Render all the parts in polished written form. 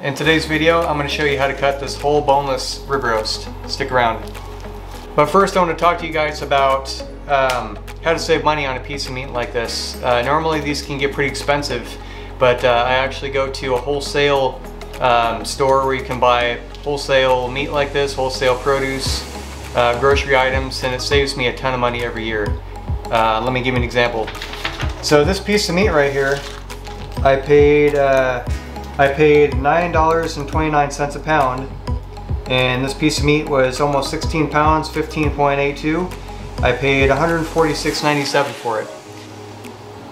In today's video, I'm going to show you how to cut this whole boneless rib roast. Stick around. But first I want to talk to you guys about how to save money on a piece of meat like this. Normally these can get pretty expensive, but I actually go to a wholesale store where you can buy wholesale meat like this, wholesale produce, grocery items, and it saves me a ton of money every year. Let me give you an example. So this piece of meat right here, I paid $9.29 a pound, and this piece of meat was almost 16 pounds, 15.82. I paid $146.97 for it.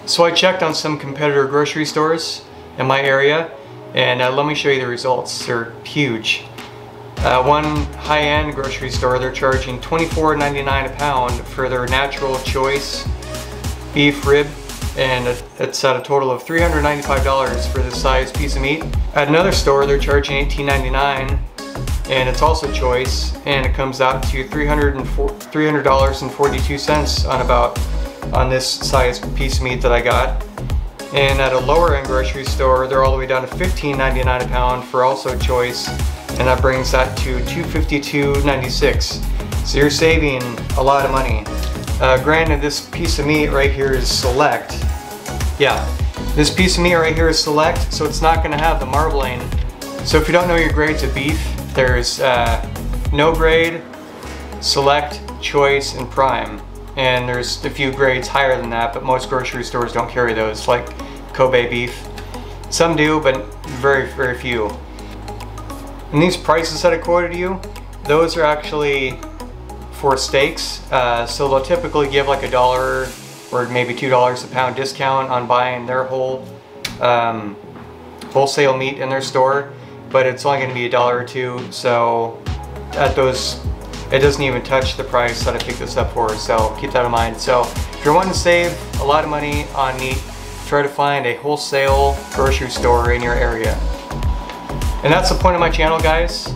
So I checked on some competitor grocery stores in my area, and let me show you the results. They're huge. One high-end grocery store, they're charging $24.99 a pound for their natural choice beef rib, and it's at a total of $395 for this size piece of meat. At another store, they're charging $18.99, and it's also choice, and it comes out to $300.42 on this size piece of meat that I got. And at a lower end grocery store, they're all the way down to $15.99 a pound for also choice, and that brings that to $252.96. So you're saving a lot of money. Granted, this piece of meat right here is select. Yeah, this piece of meat right here is select, so it's not going to have the marbling. So if you don't know your grades of beef, there's no grade, select, choice, and prime. And there's a few grades higher than that, but most grocery stores don't carry those, like Kobe beef. Some do, but very, very few. And these prices that I quoted you, those are actually for steaks. So they'll typically give like $1 or maybe $2 a pound discount on buying their whole wholesale meat in their store, but it's only going to be $1 or $2. So at those, it doesn't even touch the price that I picked this up for, so keep that in mind. So if you're wanting to save a lot of money on meat, try to find a wholesale grocery store in your area. And that's the point of my channel, guys,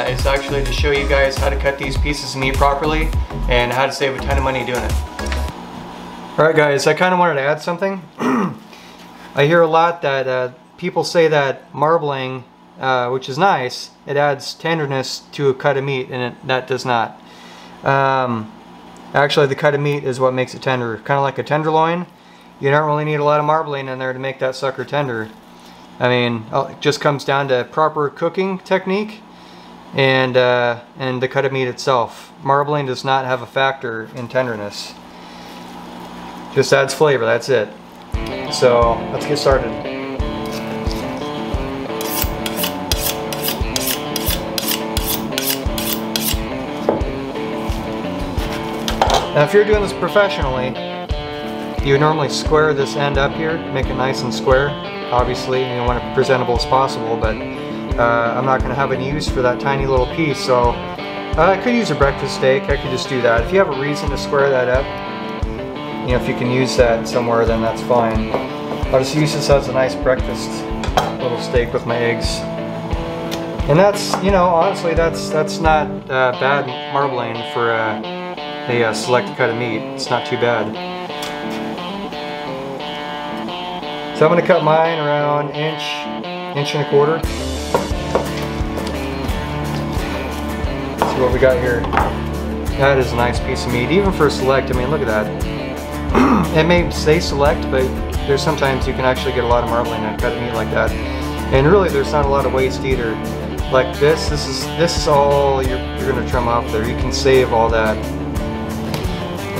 is actually to show you guys how to cut these pieces of meat properly and how to save a ton of money doing it. Alright guys, I kind of wanted to add something. I hear a lot that people say that marbling, which is nice, it adds tenderness to a cut of meat, and that does not. Actually, the cut of meat is what makes it tender. Kind of like a tenderloin. You don't really need a lot of marbling in there to make that sucker tender. I mean, it just comes down to proper cooking technique and the cut of meat itself. Marbling does not have a factor in tenderness. Just adds flavor, that's it. So let's get started. Now if you're doing this professionally, you would normally square this end up here, make it nice and square. Obviously, you want it presentable as possible, but I'm not going to have any use for that tiny little piece, so I could use a breakfast steak. I could just do that. If you have a reason to square that up, you know, if you can use that somewhere, then that's fine. I'll just use this as a nice breakfast little steak with my eggs. And that's, you know, honestly, that's not bad marbling for a select cut of meat. It's not too bad. So I'm going to cut mine around inch and a quarter. Let's see what we got here. That is a nice piece of meat, even for a select. I mean, look at that. It may say select, but there's sometimes you can actually get a lot of marbling on a cut of meat like that. And really, there's not a lot of waste either. Like this is all you're going to trim off there. You can save all that.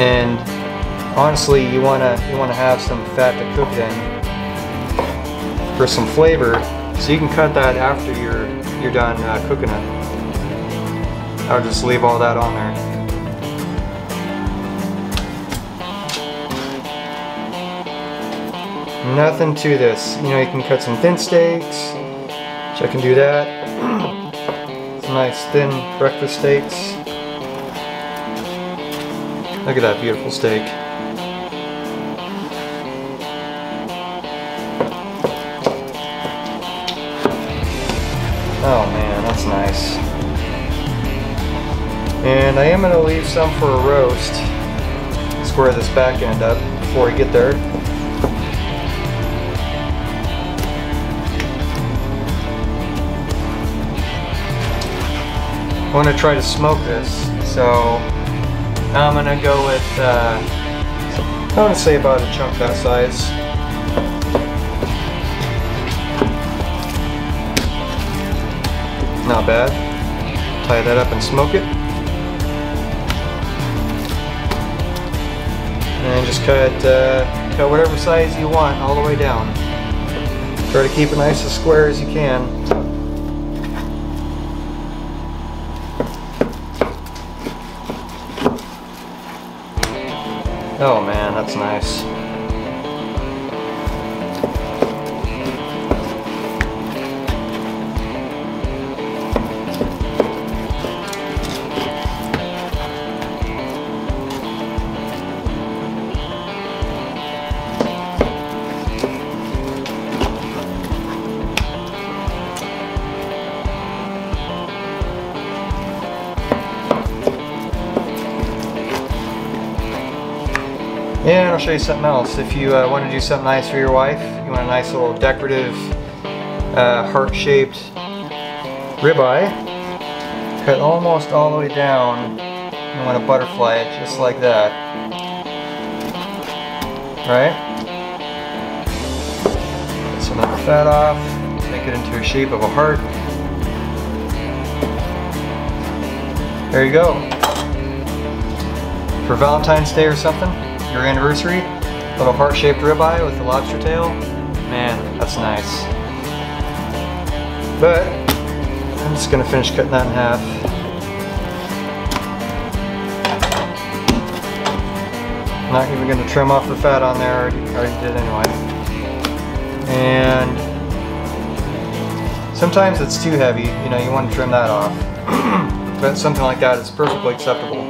And honestly, you want to have some fat to cook in for some flavor, so you can cut that after you're done cooking it. I'll just leave all that on there. Nothing to this. You know, you can cut some thin steaks, which I can do that. Some nice thin breakfast steaks. Look at that beautiful steak. Oh man, that's nice. And I am going to leave some for a roast. Square this back end up before we get there. I want to try to smoke this, so now I'm going to go with, I want to say about a chunk that size. Not bad. Tie that up and smoke it. And just cut whatever size you want all the way down. Try to keep it nice as square as you can. Oh man, that's nice. And I'll show you something else. If you want to do something nice for your wife, you want a nice little decorative heart-shaped ribeye, cut almost all the way down. You want to butterfly it just like that. Right? Get some of the fat off, make it into a shape of a heart. There you go. For Valentine's Day or something, your anniversary, little heart-shaped ribeye with the lobster tail. Man, that's nice. But I'm just gonna finish cutting that in half. I'm not even gonna trim off the fat on there. I already did anyway. And sometimes it's too heavy. You know, you want to trim that off. But something like that is perfectly acceptable.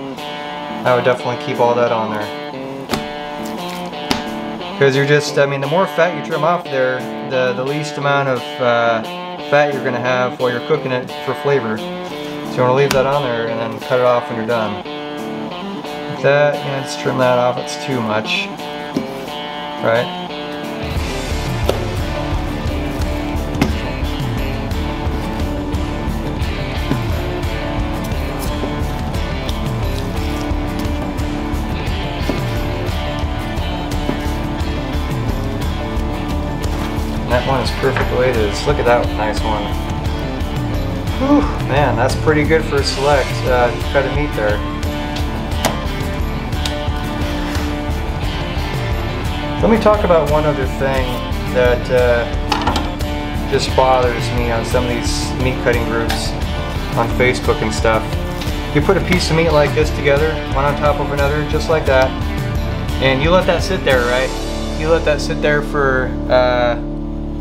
I would definitely keep all that on there. Because you're just, I mean, the more fat you trim off there, the least amount of fat you're going to have while you're cooking it for flavor. So you want to leave that on there and then cut it off when you're done. Like that, you know, just trim that off, it's too much. Right? That one is perfect the way it is. Look at that nice one. Whew, man, that's pretty good for a select cut of meat there. Let me talk about one other thing that just bothers me on some of these meat cutting groups on Facebook and stuff. You put a piece of meat like this together, one on top of another, just like that, and you let that sit there, right? You let that sit there for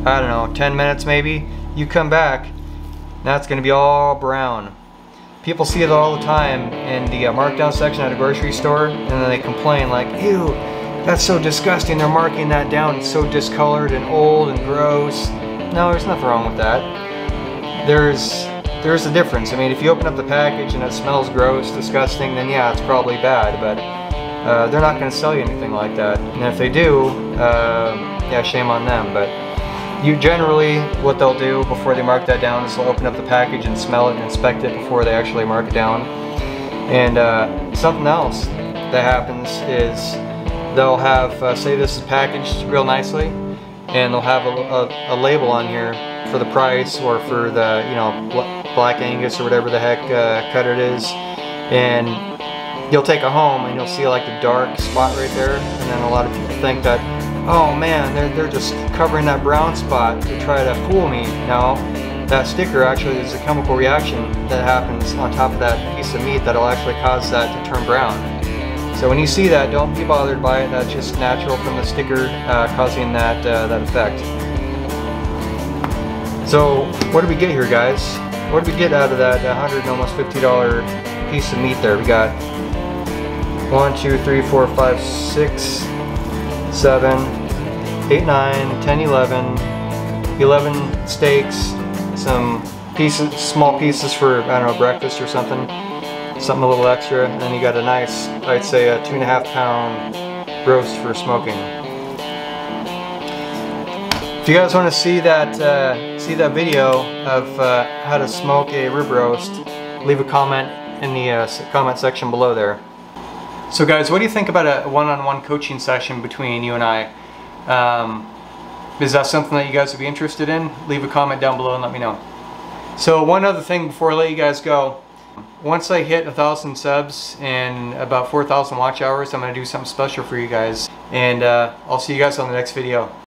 I don't know, 10 minutes maybe. You come back, now it's going to be all brown. People see it all the time in the markdown section at a grocery store, and then they complain like, ew, that's so disgusting, they're marking that down, it's so discolored and old and gross. No, there's nothing wrong with that. There's a difference. I mean, if you open up the package and it smells gross, disgusting, then yeah, it's probably bad, but they're not going to sell you anything like that. And if they do, yeah, shame on them. But you generally, what they'll do before they mark that down is they'll open up the package and smell it and inspect it before they actually mark it down. And something else that happens is they'll have, say this is packaged real nicely, and they'll have a label on here for the price or for the, you know, Black Angus or whatever the heck cut it is. And you'll take it home and you'll see like the dark spot right there, and then a lot of people think that, oh man, they're just covering that brown spot to try to fool me. No, that sticker actually is a chemical reaction that happens on top of that piece of meat that'll actually cause that to turn brown. So when you see that, don't be bothered by it. That's just natural from the sticker causing that effect. So what did we get here, guys? What did we get out of that $100 and almost $50 piece of meat there? We got 1, 2, 3, 4, 5, 6, 7, 8, 9, 10, 11 steaks, some pieces, small pieces for, I don't know, breakfast or something a little extra, and then you got a nice, I'd say a 2.5 pound roast for smoking. If you guys want to see that video of how to smoke a rib roast, leave a comment in the comment section below there. So guys, what do you think about a one-on-one coaching session between you and I? Is that something that you guys would be interested in? Leave a comment down below and let me know. So one other thing before I let you guys go. Once I hit 1,000 subs and about 4,000 watch hours, I'm going to do something special for you guys. And I'll see you guys on the next video.